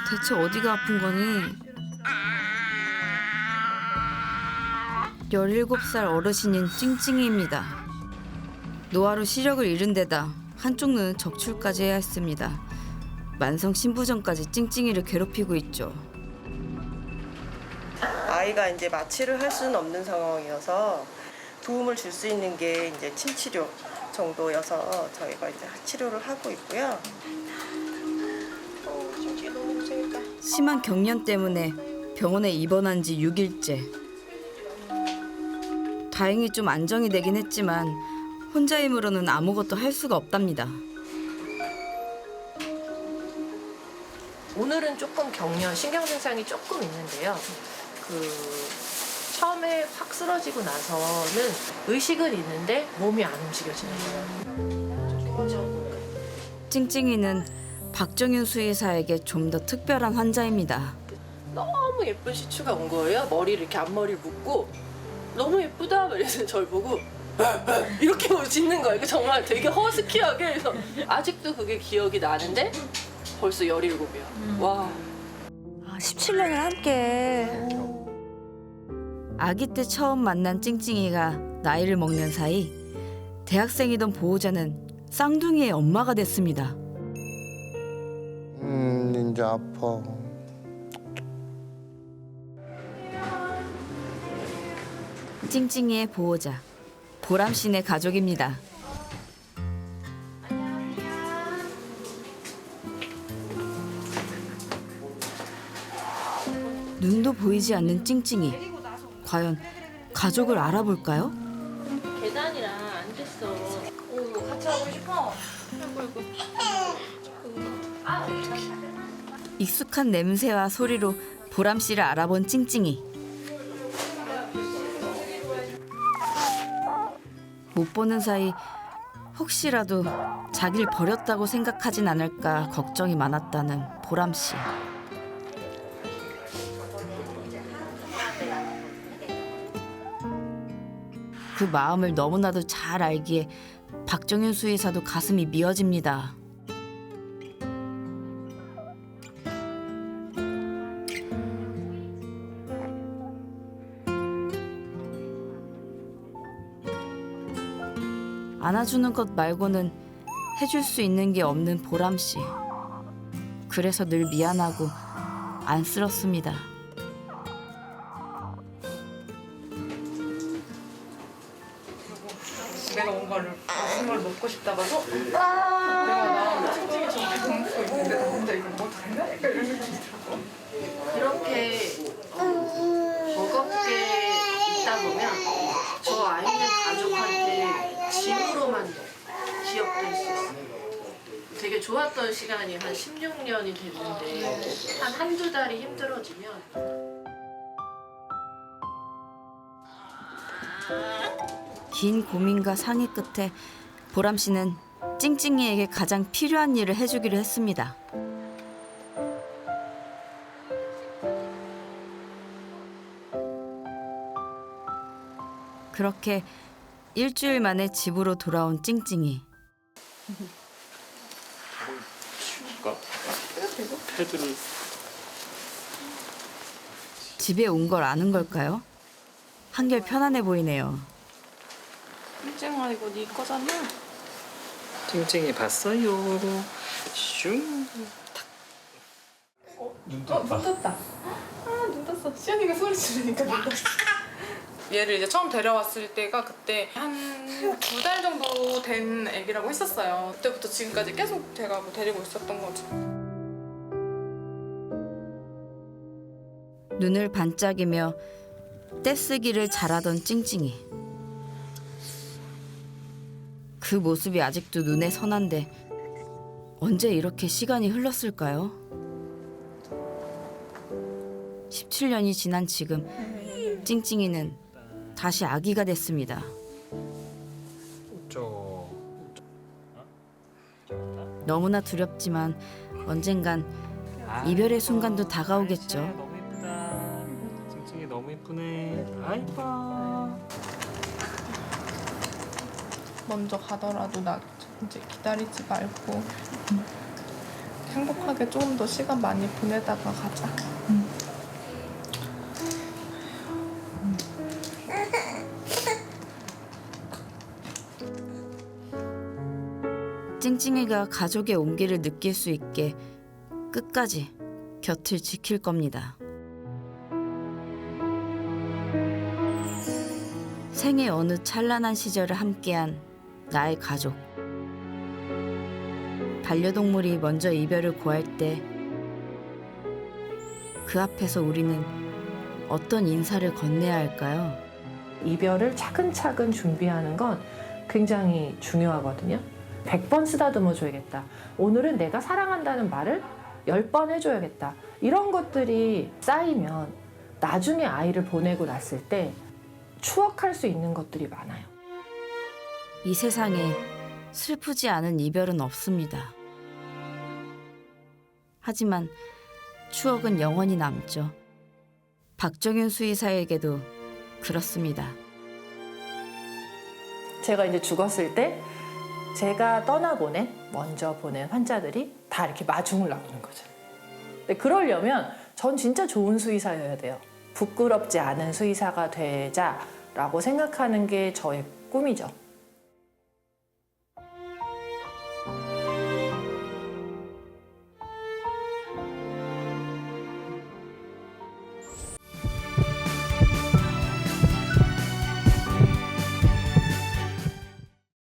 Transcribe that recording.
대체 어디가 아픈 거니? 17살 어르신인 찡찡이입니다. 노화로 시력을 잃은 데다 한쪽 눈은 적출까지 해야 했습니다. 만성 신부전까지 찡찡이를 괴롭히고 있죠. 아이가 이제 마취를 할 수는 없는 상황이어서 도움을 줄 수 있는 게 이제 침치료 정도여서 저희가 이제 치료를 하고 있고요. 찡찡이 너무 고생했다. 심한 경련 때문에 병원에 입원한 지 6일째. 다행히 좀 안정이 되긴 했지만 혼자 힘으로는 아무것도 할 수가 없답니다. 오늘은 조금 경련, 신경증상이 조금 있는데요. 처음에 확 쓰러지고 나서는 의식은 있는데 몸이 안 움직여지는 거예요. 찡찡이는 박정윤 수의사에게 좀 더 특별한 환자입니다. 너무 예쁜 시추가 온 거예요. 머리를 이렇게 앞머리를 묶고 너무 예쁘다 그래서 저를 보고 이렇게 짖는 거예요. 정말 되게 허스키하게. 그래서 아직도 그게 기억이 나는데 벌써 17이야. 와. 17년을 함께. 아기 때 처음 만난 찡찡이가 나이를 먹는 사이 대학생이던 보호자는 쌍둥이의 엄마가 됐습니다. 이제 아파. 찡찡이의 보호자 보람 씨네 가족입니다. 눈도 보이지 않는 찡찡이. 과연 가족을 알아볼까요? 계단이랑 안 됐어. 같이 하고 싶어. 익숙한 냄새와 소리로 보람 씨를 알아본 찡찡이. 못 보는 사이 혹시라도 자기를 버렸다고 생각하진 않을까 걱정이 많았다는 보람 씨. 그 마음을 너무나도 잘 알기에 박정윤 수의사도 가슴이 미어집니다. 안아주는 것 말고는 해줄 수 있는 게 없는 보람 씨. 그래서 늘 미안하고 안쓰럽습니다. 내가 뭔가를 무슨 걸 먹고 싶다가 내가 나 찡찡이 저렇게 돈 먹고 있는데 나 혼자 이걸 뭐 되나? 약간 이런 느낌이 들고. 이렇게 버겁게 있다 보면 저 아이는 가족한테 짐으로만 기억될 수 있어요. 되게 좋았던 시간이 한 16년이 됐는데 한 한두 달이 힘들어지면 긴 고민과 상의 끝에 보람 씨는 찡찡이에게 가장 필요한 일을 해주기로 했습니다. 그렇게 일주일 만에 집으로 돌아온 찡찡이. 패드를 집에 온 걸 아는 걸까요? 한결 편안해 보이네요. 찡찡아 이거 네 거잖아. 찡찡이 봤어요. 슝. 눈 떴다. 눈 떴어. 시연이가 소리 지르니까 눈 떴어. 얘를 이제 처음 데려왔을 때가 그때 한 2달 정도 된 애기라고 했었어요. 그때부터 지금까지 계속 제가 뭐 데리고 있었던 거죠. 눈을 반짝이며 떼쓰기를 잘하던 찡찡이. 그 모습이 아직도 눈에 선한데 언제 이렇게 시간이 흘렀을까요? 17년이 지난 지금 찡찡이는 다시 아기가 됐습니다. 너무나 두렵지만 언젠간 이별의 순간도 다가오겠죠. 너무 예쁘다. 찡찡이 너무 예쁘네. 아 이뻐. 먼저 가더라도 나 이제 기다리지 말고 행복하게 조금 더 시간 많이 보내다가 가자. 찡찡이가 가족의 온기를 느낄 수 있게 끝까지 곁을 지킬 겁니다. 생의 어느 찬란한 시절을 함께한 나의 가족. 반려동물이 먼저 이별을 고할 때 그 앞에서 우리는 어떤 인사를 건네야 할까요? 이별을 차근차근 준비하는 건 굉장히 중요하거든요. 100번 쓰다듬어 줘야겠다. 오늘은 내가 사랑한다는 말을 10번 해줘야겠다. 이런 것들이 쌓이면 나중에 아이를 보내고 났을 때 추억할 수 있는 것들이 많아요. 이 세상에 슬프지 않은 이별은 없습니다. 하지만 추억은 영원히 남죠. 박정윤 수의사에게도 그렇습니다. 제가 이제 죽었을 때 제가 먼저 보낸 환자들이 다 이렇게 마중을 나오는 거죠. 근데 그러려면 전 진짜 좋은 수의사여야 돼요. 부끄럽지 않은 수의사가 되자라고 생각하는 게 저의 꿈이죠.